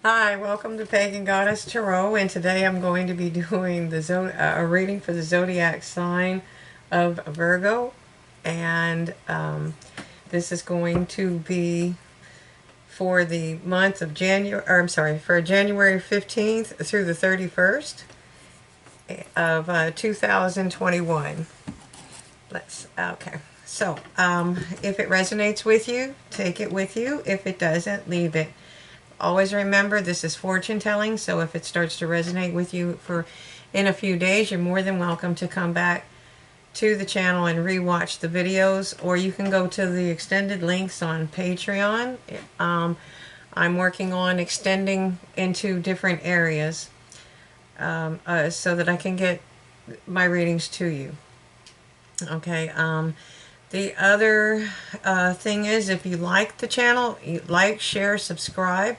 Hi, welcome to Pagan Goddess Tarot, and today I'm going to be doing a reading for the zodiac sign of Virgo, and this is going to be for the month of January, or I'm sorry, for January 15th through the 31st of 2021. Okay. So, if it resonates with you, take it with you. If it doesn't, leave it. Always remember, this is fortune telling, so if it starts to resonate with you in a few days, you're more than welcome to come back to the channel and rewatch the videos, or you can go to the extended links on Patreon. I'm working on extending into different areas so that I can get my readings to you. Okay. The other thing is, if you like the channel, like, share, subscribe,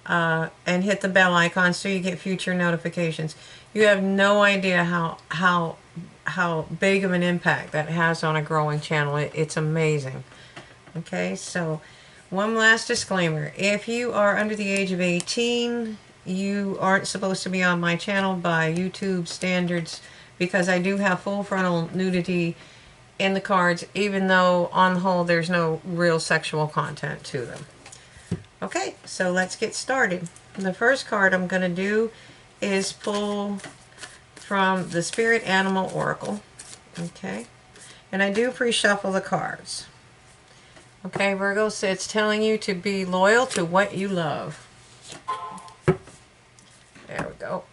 and hit the bell icon so you get future notifications. You have no idea how big of an impact that has on a growing channel. It's amazing. Okay, so one last disclaimer. If you are under the age of 18, you aren't supposed to be on my channel by YouTube standards, because I do have full frontal nudity in the cards, even though on the whole there's no real sexual content to them. Okay, so let's get started. The first card I'm going to do is pull from the Spirit Animal Oracle. Okay, and I do pre-shuffle the cards. Okay, Virgo, so it's telling you to be loyal to what you love. There we go.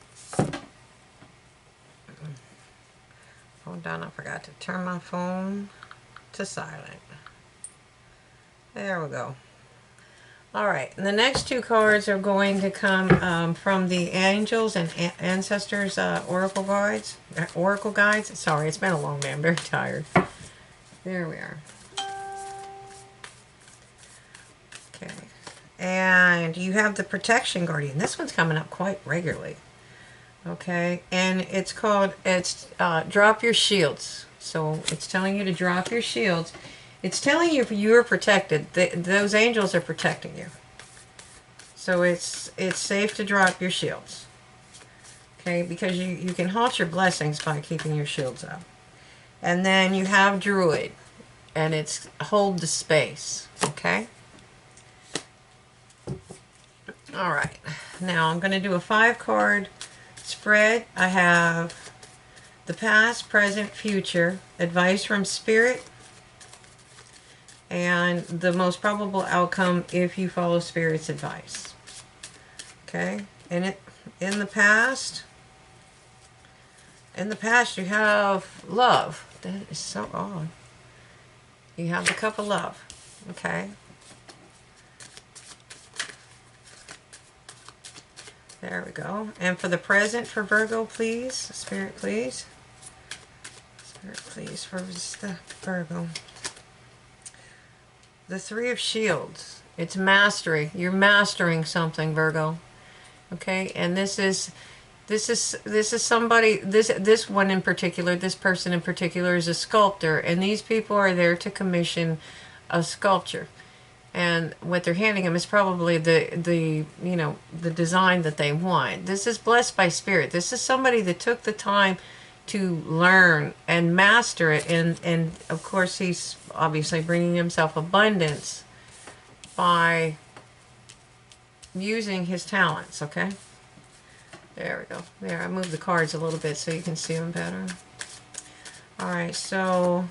Hold on, I forgot to turn my phone to silent. There we go. Alright, the next two cards are going to come from the Angels and Ancestors Oracle Guides. Sorry, it's been a long day. I'm very tired. There we are. Okay. And you have the Protection Guardian. This one's coming up quite regularly. Okay, and it's called, Drop Your Shields. So it's telling you to drop your shields. It's telling you you're protected. Those angels are protecting you. So it's safe to drop your shields. Okay, because you can halt your blessings by keeping your shields up. And then you have Druid, and it's hold the space. Okay? Alright, now I'm going to do a 5-card spread. I have the past, present, future, advice from Spirit, and the most probable outcome if you follow Spirit's advice. Okay, and in the past you have love. That is so odd. You have the Cup of Love. Okay. There we go. And for the present for Virgo, please. Spirit, please. Spirit, please, for the Virgo. The Three of Shields. It's mastery. You're mastering something, Virgo. Okay, and this is somebody, this one in particular, this person in particular is a sculptor, and these people are there to commission a sculpture. And what they're handing them is probably the design that they want. This is blessed by Spirit. This is somebody that took the time to learn and master it, and of course he's obviously bringing himself abundance by using his talents. Okay, there we go. There, I moved the cards a little bit so you can see them better. Alright, so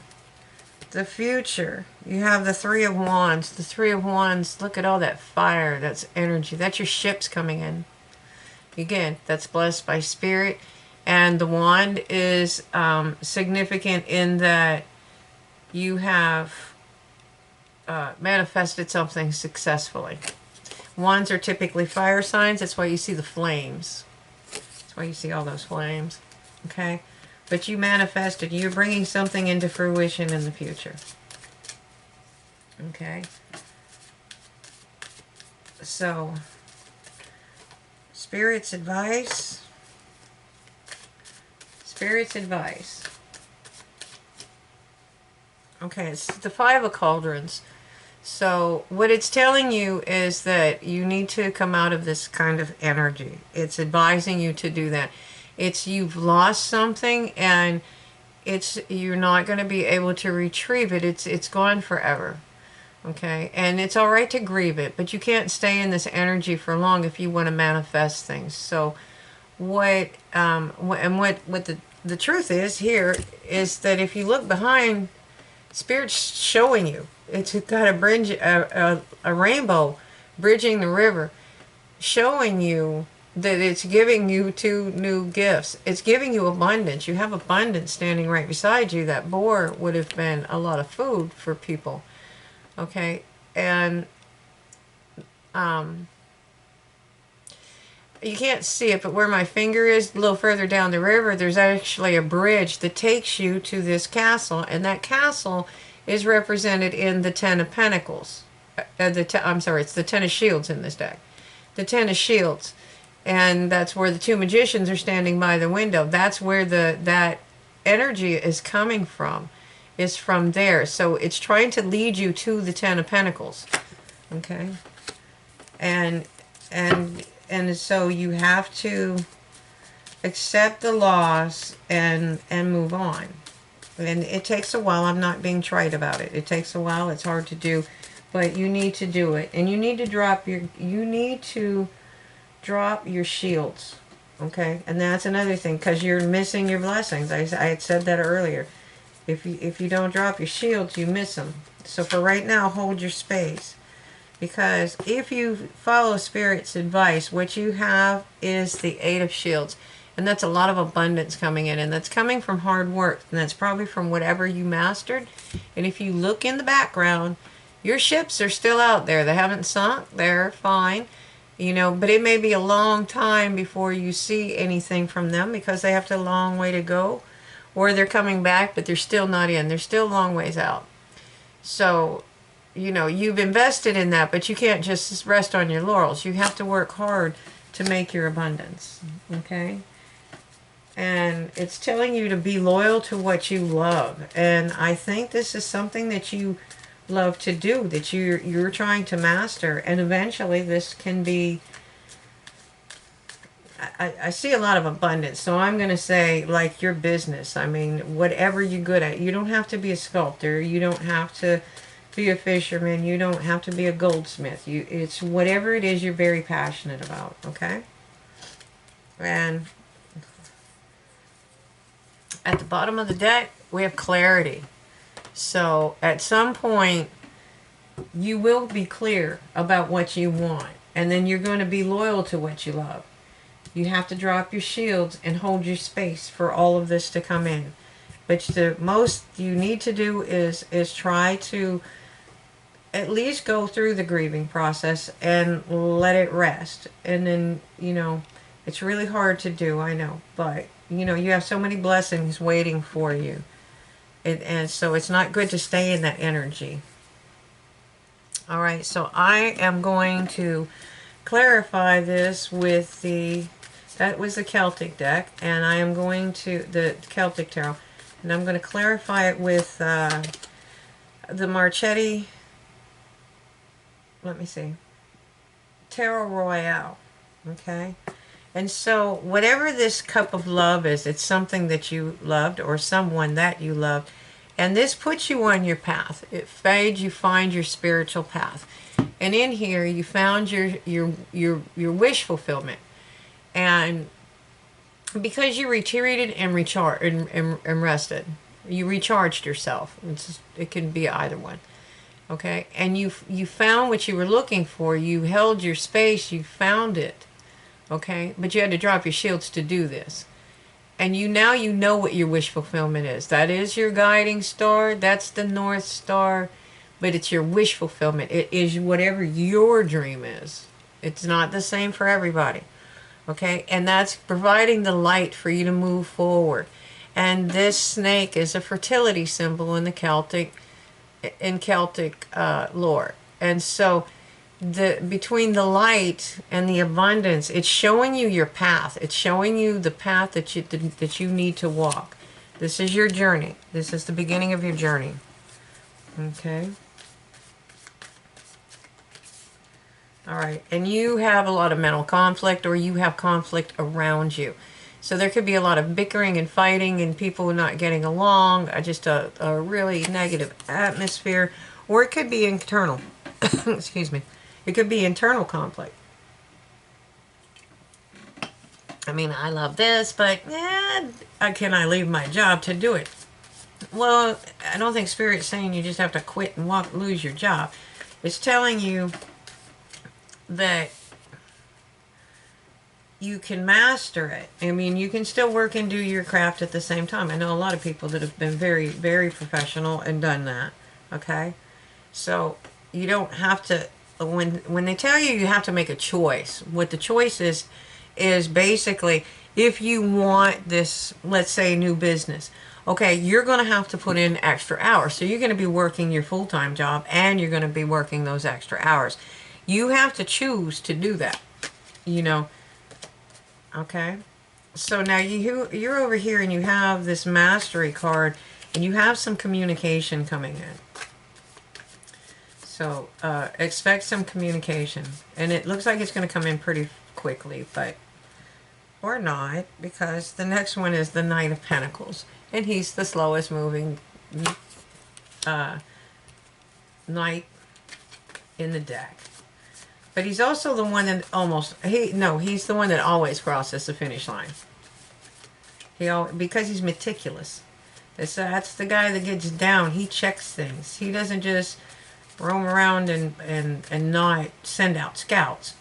the future, you have the Three of Wands. The Three of Wands, look at all that fire, that's energy, that's your ships coming in. Again, that's blessed by Spirit. And the wand is significant in that you have manifested something successfully. Wands are typically fire signs. That's why you see the flames. That's why you see all those flames. Okay? But you manifested. You're bringing something into fruition in the future. Okay? So, Spirit's advice. Spirit's advice. Okay, it's the Five of Cauldrons. So what it's telling you is that you need to come out of this kind of energy. It's advising you to do that. It's you've lost something, and it's you're not going to be able to retrieve it. It's gone forever. Okay, and it's all right to grieve it, but you can't stay in this energy for long if you want to manifest things. So what the truth is here is that if you look behind, Spirit's showing you. It's got a bridge, a rainbow bridging the river, showing you that it's giving you two new gifts. It's giving you abundance. You have abundance standing right beside you. That boar would have been a lot of food for people. Okay, and you can't see it, but where my finger is, a little further down the river, there's actually a bridge that takes you to this castle, and that castle is represented in the Ten of Pentacles. I'm sorry, it's the Ten of Shields in this deck. The Ten of Shields, and that's where the two magicians are standing by the window. That's where that energy is coming from. Is from there. So it's trying to lead you to the Ten of Pentacles. Okay, and so you have to accept the loss and move on. And it takes a while. I'm not being trite about it. It takes a while. It's hard to do, but you need to do it. And you need to drop your shields. Okay, and that's another thing, because you're missing your blessings. I had said that earlier. If you don't drop your shields, you miss them. So for right now, hold your space. Because if you follow Spirit's advice, what you have is the Eight of Shields. And that's a lot of abundance coming in. And that's coming from hard work. And that's probably from whatever you mastered. And if you look in the background, your ships are still out there. They haven't sunk. They're fine. You know, but it may be a long time before you see anything from them, because they have a long way to go. Or they're coming back, but they're still not in. They're still a long ways out. So, you know, you've invested in that, but you can't just rest on your laurels. You have to work hard to make your abundance. Okay? And it's telling you to be loyal to what you love. And I think this is something that you love to do, that you're trying to master. And eventually this can be... I see a lot of abundance, so I'm going to say, like, your business. I mean, whatever you're good at. You don't have to be a sculptor. You don't have to be a fisherman. You don't have to be a goldsmith. It's whatever it is you're very passionate about, okay? And at the bottom of the deck, we have clarity. So at some point, you will be clear about what you want, and then you're going to be loyal to what you love. You have to drop your shields and hold your space for all of this to come in. But the most you need to do is try to at least go through the grieving process and let it rest. And then, you know, it's really hard to do, I know. But, you know, you have so many blessings waiting for you. And so it's not good to stay in that energy. All right, so I am going to clarify this with that was the Celtic deck, and I am going to, the Celtic Tarot, and I'm going to clarify it with the Marchetti, let me see, Tarot Royale, okay? And so whatever this cup of love is, it's something that you loved or someone that you loved, and this puts you on your path. It fades, you find your spiritual path. And in here, you found your wish fulfillment. And because you retreated and recharged and rested, you recharged yourself. It can be either one, okay? And you found what you were looking for. You held your space. You found it, okay? But you had to drop your shields to do this. And now you know what your wish fulfillment is. That is your guiding star. That's the North Star. But it's your wish fulfillment. It is whatever your dream is. It's not the same for everybody. Okay, and that's providing the light for you to move forward. And this snake is a fertility symbol in the Celtic lore. And so between the light and the abundance, it's showing you your path. It's showing you the path that you need to walk. This is your journey. This is the beginning of your journey. Okay. All right. And you have a lot of mental conflict, or you have conflict around you. So there could be a lot of bickering and fighting and people not getting along, just a really negative atmosphere, or it could be internal. Excuse me. It could be internal conflict. I mean, I love this, but can I leave my job to do it? Well, I don't think Spirit's saying you just have to quit and lose your job. It's telling you that you can master it. I mean, you can still work and do your craft at the same time. I know a lot of people that have been very, very professional and done that. Okay? So you don't have to, when they tell you you have to make a choice, what the choice is basically, if you want this, let's say, new business, okay, you're going to have to put in extra hours. So you're going to be working your full-time job and you're going to be working those extra hours. You have to choose to do that, you know. Okay, so now you're over here and you have this mastery card and you have some communication coming in. So expect some communication, and it looks like it's going to come in pretty quickly, but or not, because the next one is the Knight of Pentacles, and he's the slowest moving knight in the deck. But he's also the one that he's the one that always crosses the finish line. Because he's meticulous. That's the guy that gets down. He checks things. He doesn't just roam around and not send out scouts.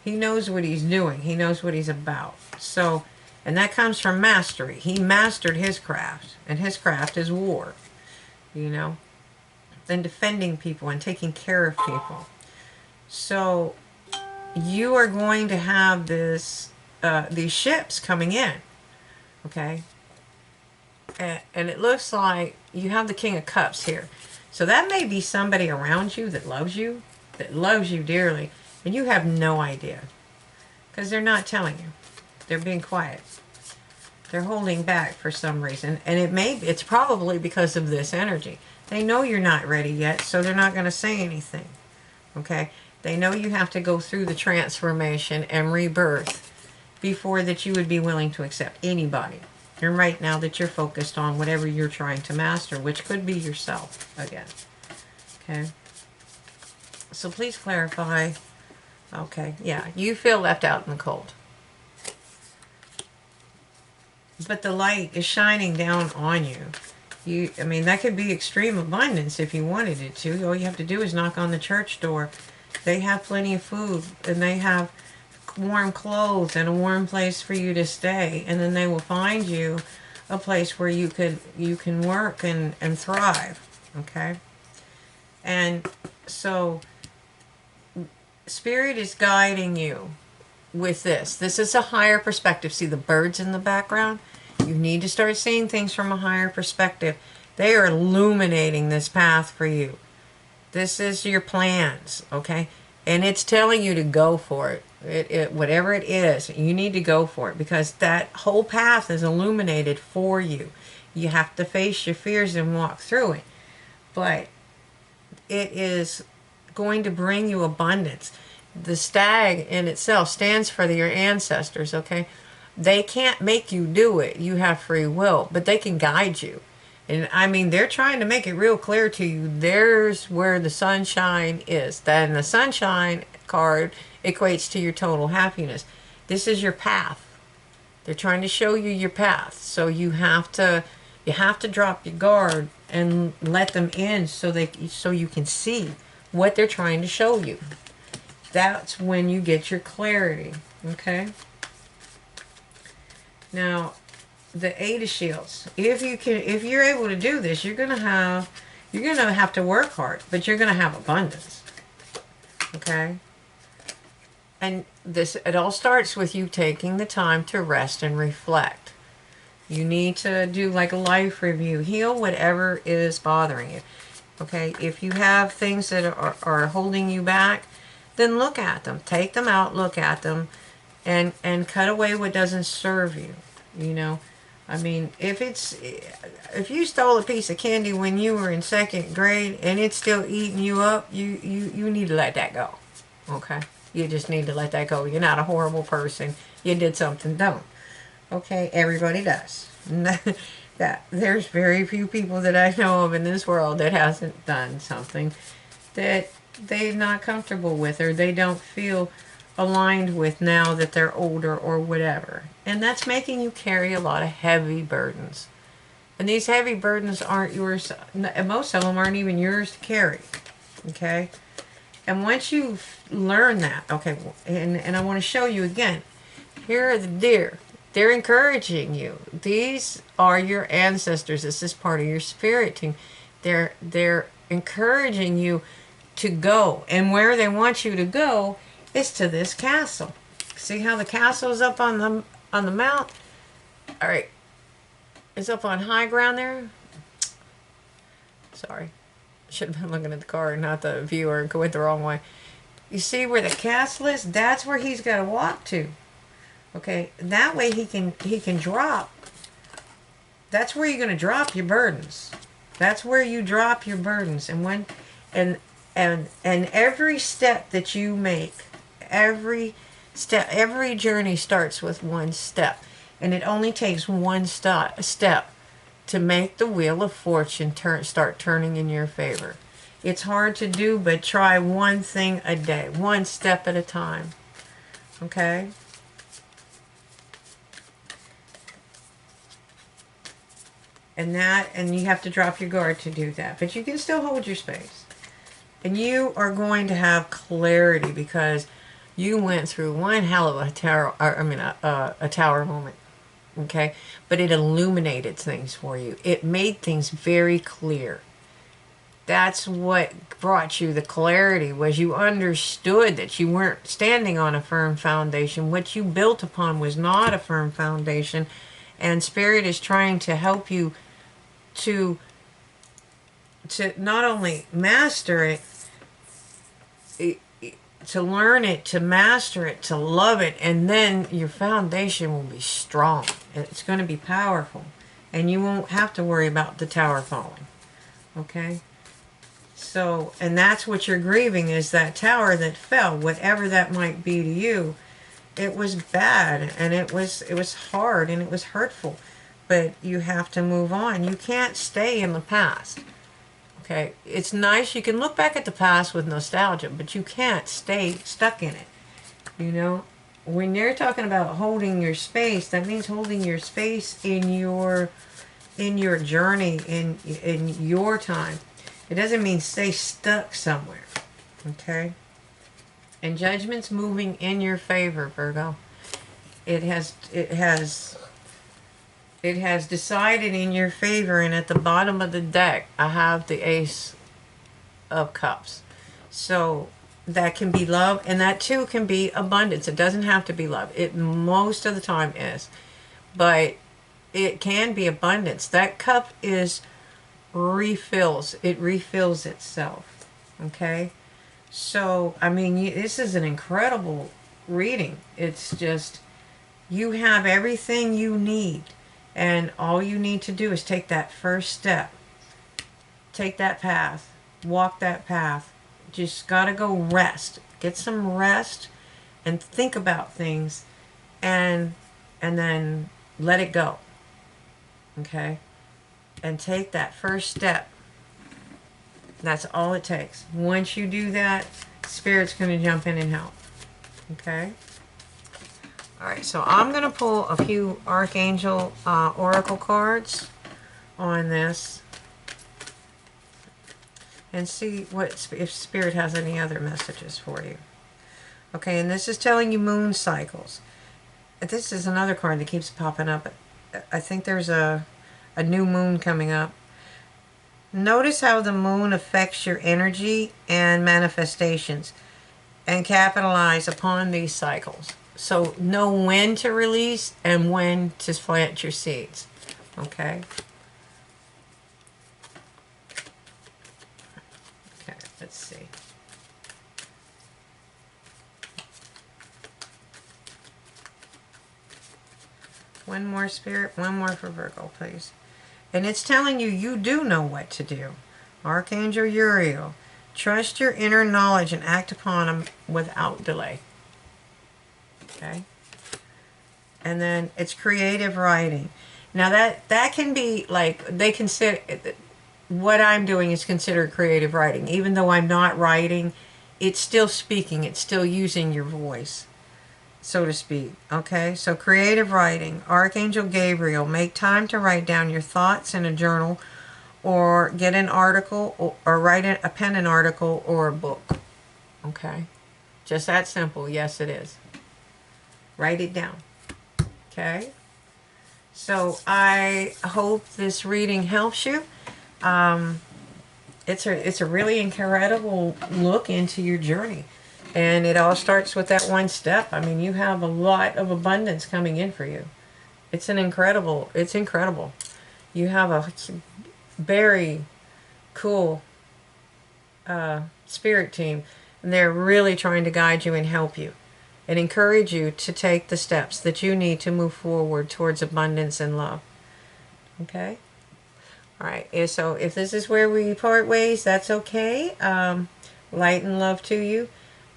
He knows what he's doing. He knows what he's about. So, and that comes from mastery. He mastered his craft, and his craft is war, you know, and defending people and taking care of people. So you are going to have these ships coming in, okay? And it looks like you have the King of Cups here. So that may be somebody around you that loves you dearly, and you have no idea, because they're not telling you. They're being quiet. They're holding back for some reason, and it's probably because of this energy. They know you're not ready yet, so they're not going to say anything, okay? They know you have to go through the transformation and rebirth before that you would be willing to accept anybody. And right now that you're focused on whatever you're trying to master, which could be yourself again. Okay? So please clarify. Okay, yeah, you feel left out in the cold. But the light is shining down on you. I mean, that could be extreme abundance if you wanted it to. All you have to do is knock on the church door. They have plenty of food, and they have warm clothes and a warm place for you to stay, and then they will find you a place where you can work and thrive. Okay? And so Spirit is guiding you with this. This is a higher perspective. See the birds in the background? You need to start seeing things from a higher perspective. They are illuminating this path for you. This is your plans, okay? And it's telling you to go for it. Whatever it is, you need to go for it, because that whole path is illuminated for you. You have to face your fears and walk through it. But it is going to bring you abundance. The stag in itself stands for your ancestors, okay? They can't make you do it. You have free will, but they can guide you. And I mean, they're trying to make it real clear to you. There's where the sunshine is. Then the sunshine card equates to your total happiness. This is your path. They're trying to show you your path. So you have to drop your guard and let them in so you can see what they're trying to show you. That's when you get your clarity, okay? Now, the Eight of Shields. If you're able to do this, you're gonna have to work hard, but you're gonna have abundance. Okay? And it all starts with you taking the time to rest and reflect. You need to do like a life review. Heal whatever is bothering you. Okay? If you have things that are holding you back, then look at them. Take them out, look at them, and cut away what doesn't serve you. You know? I mean, if you stole a piece of candy when you were in 2nd grade and it's still eating you up, you need to let that go. Okay? You just need to let that go. You're not a horrible person. You did something dumb. Okay, everybody does. That there's very few people that I know of in this world that hasn't done something that they're not comfortable with or they don't feel aligned with now that they're older or whatever. And that's making you carry a lot of heavy burdens. And these heavy burdens aren't yours, most of them aren't even yours to carry. Okay? And once you learn that, okay, and I want to show you again, here are the deer. They're encouraging you. These are your ancestors. This is part of your spirit team. They're encouraging you to go. And where they want you to go is to this castle. See how the castle is up on the mount? All right. It's up on high ground there. Sorry. Should have been looking at the card, not the viewer, and went the wrong way. You see where the castle is? That's where he's got to walk to. Okay, that way he can drop. That's where you're going to drop your burdens. That's where you drop your burdens. And every step that you make, every journey starts with one step, and it only takes one step to make the wheel of fortune start turning in your favor. It's hard to do, but try one thing a day, one step at a time. Okay? And you have to drop your guard to do that. But you can still hold your space. And you are going to have clarity because you went through one hell of a tower moment. Okay? But it illuminated things for you. It made things very clear. That's what brought you the clarity, was you understood that you weren't standing on a firm foundation. What you built upon was not a firm foundation. And Spirit is trying to help you to not only master it, to learn it, to master it, to love it, and then your foundation will be strong. It's going to be powerful, and you won't have to worry about the tower falling. Okay? So, and that's what you're grieving, is that tower that fell, whatever that might be to you. It was bad, and it was hard, and it was hurtful, but you have to move on. You can't stay in the past. Okay, it's nice, you can look back at the past with nostalgia, but you can't stay stuck in it. You know, when you're talking about holding your space, that means holding your space in your journey, in your time. It doesn't mean stay stuck somewhere. Okay? And Judgment's moving in your favor, Virgo. It has decided in your favor, and at the bottom of the deck, I have the Ace of Cups. So that can be love, and that too can be abundance. It doesn't have to be love. It most of the time is. But it can be abundance. That cup is refills. It refills itself. Okay? So, I mean, this is an incredible reading. It's just, you have everything you need. And all you need to do is take that first step. Take that path. Walk that path. Just got to go rest. Get some rest and think about things. And then let it go. Okay? And take that first step. That's all it takes. Once you do that, Spirit's going to jump in and help. Okay? Alright, so I'm going to pull a few Archangel Oracle cards on this. And see if Spirit has any other messages for you. Okay, and this is telling you moon cycles. This is another card that keeps popping up. I think there's a new moon coming up. Notice how the moon affects your energy and manifestations, and capitalize upon these cycles. So know when to release and when to plant your seeds. Okay? Okay, let's see. One more, Spirit. One more for Virgo, please. And it's telling you, you do know what to do. Archangel Uriel. Trust your inner knowledge and act upon them without delay. Okay? And then it's creative writing. Now that can be like, they consider, what I'm doing is considered creative writing. Even though I'm not writing, it's still speaking. It's still using your voice, so to speak. Okay, so creative writing. Archangel Gabriel, make time to write down your thoughts in a journal, or get an article, or write a pen an article or a book. Okay, just that simple. Yes, it is. Write it down. Okay, so I hope this reading helps you. It's a really incredible look into your journey. And it all starts with that one step. I mean, you have a lot of abundance coming in for you. It's incredible. You have a very cool spirit team. And they're really trying to guide you and help you and encourage you to take the steps that you need to move forward towards abundance and love. Okay? All right, so if this is where we part ways, that's okay. Light and love to you.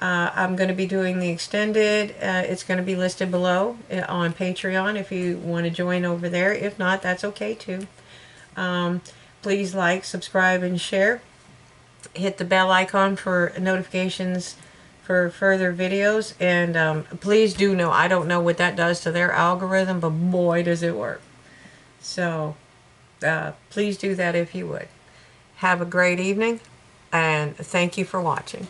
I'm going to be doing the extended. It's going to be listed below on Patreon if you want to join over there. If not, that's okay too. Please like, subscribe, and share. Hit the bell icon for notifications for further videos. And please do know, I don't know what that does to their algorithm, but boy, does it work. So please do that if you would. Have a great evening, and thank you for watching.